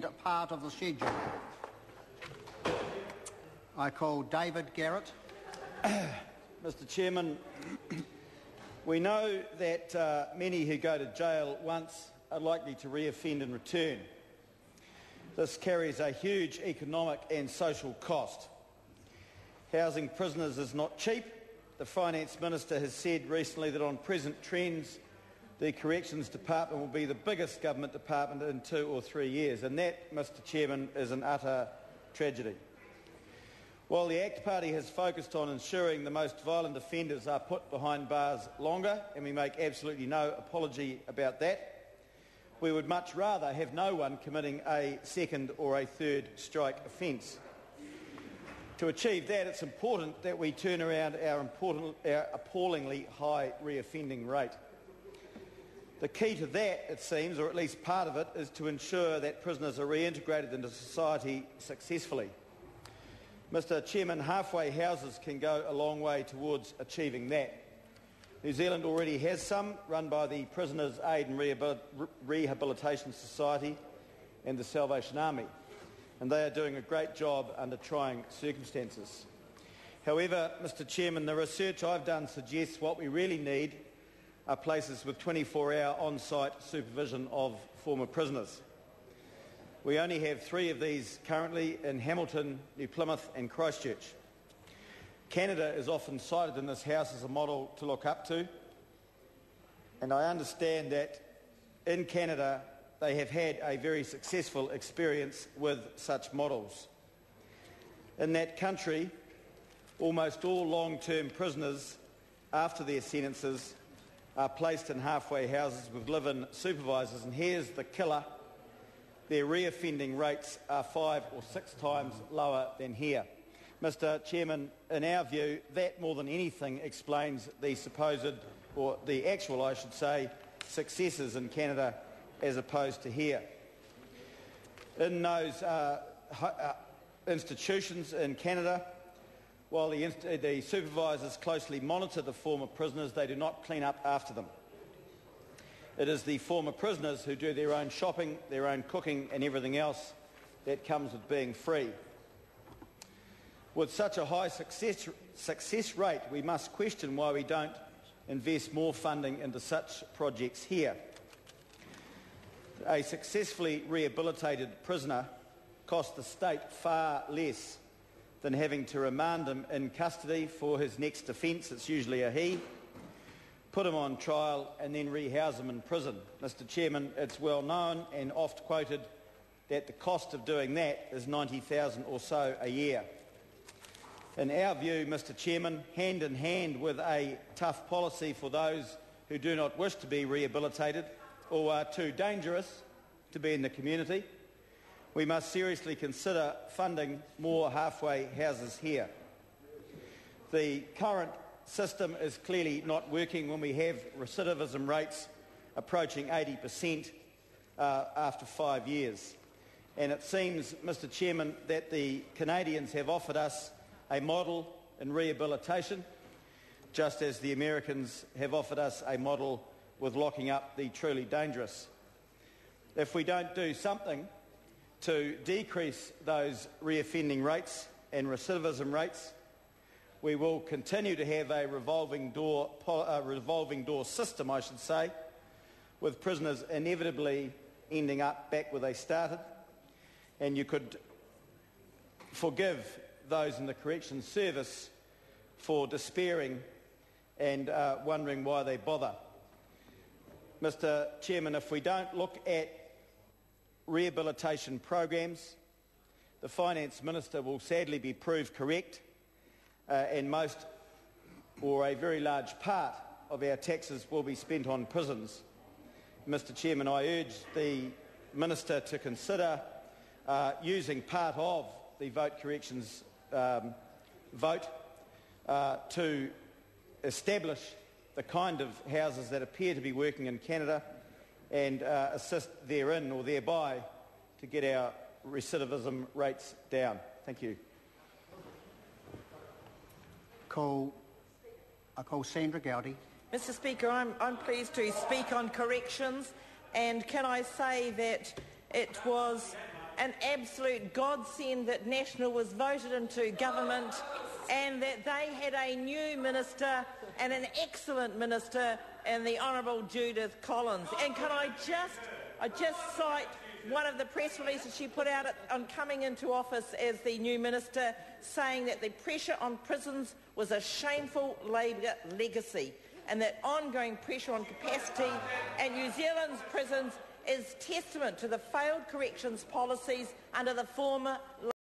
part of the schedule. I call David Garrett. Mr Chairman, we know that many who go to jail once are likely to reoffend and return. This carries a huge economic and social cost. Housing prisoners is not cheap. The Finance Minister has said recently that on present trends, the Corrections Department will be the biggest government department in 2 or 3 years, and that, Mr Chairman, is an utter tragedy. While the ACT Party has focused on ensuring the most violent offenders are put behind bars longer, and we make absolutely no apology about that, we would much rather have no one committing a second or a third strike offence. To achieve that, it's important that we turn around our appallingly high reoffending rate. The key to that, it seems, or at least part of it, is to ensure that prisoners are reintegrated into society successfully. Mr Chairman, halfway houses can go a long way towards achieving that. New Zealand already has some, run by the Prisoners Aid and Rehabilitation Society and the Salvation Army, and they are doing a great job under trying circumstances. However, Mr Chairman, the research I've done suggests what we really need are places with 24-hour on-site supervision of former prisoners. We only have 3 of these currently in Hamilton, New Plymouth and Christchurch. Canada is often cited in this House as a model to look up to, and I understand that in Canada they have had a very successful experience with such models. In that country, almost all long-term prisoners after their sentences are placed in halfway houses with live-in supervisors, and here's the killer: their reoffending rates are 5 or 6 times lower than here. Mr Chairman, in our view, that more than anything explains the supposed, or the actual, I should say, successes in Canada as opposed to here. In those institutions in Canada, while the supervisors closely monitor the former prisoners, they do not clean up after them. It is the former prisoners who do their own shopping, their own cooking and everything else that comes with being free. With such a high success rate, we must question why we don't invest more funding into such projects here. A successfully rehabilitated prisoner costs the state far less than having to remand him in custody for his next offence, it's usually a he, put him on trial and then rehouse him in prison. Mr Chairman, it's well known and oft quoted that the cost of doing that is $90,000 or so a year. In our view, Mr Chairman, hand in hand with a tough policy for those who do not wish to be rehabilitated or are too dangerous to be in the community, we must seriously consider funding more halfway houses here. The current system is clearly not working when we have recidivism rates approaching 80% after 5 years. And it seems, Mr Chairman, that the Canadians have offered us a model in rehabilitation, just as the Americans have offered us a model with locking up the truly dangerous. If we don't do something to decrease those reoffending rates and recidivism rates, we will continue to have a revolving door system, I should say, with prisoners inevitably ending up back where they started. And you could forgive those in the Corrections Service for despairing and wondering why they bother. Mr Chairman, if we don't look at rehabilitation programs, the Finance Minister will sadly be proved correct, and most, or a very large part, of our taxes will be spent on prisons. Mr Chairman, I urge the Minister to consider using part of the vote corrections vote to establish the kind of houses that appear to be working in Canada and assist therein or thereby to get our recidivism rates down. Thank you. I call Sandra Gowdy. Mr Speaker, I'm pleased to speak on corrections, and can I say that it was an absolute godsend that National was voted into government and that they had a new minister and an excellent minister in the Honourable Judith Collins. And can I just cite one of the press releases she put out on coming into office as the new minister, saying that the pressure on prisons was a shameful Labor legacy and that ongoing pressure on capacity at New Zealand's prisons is testament to the failed corrections policies under the former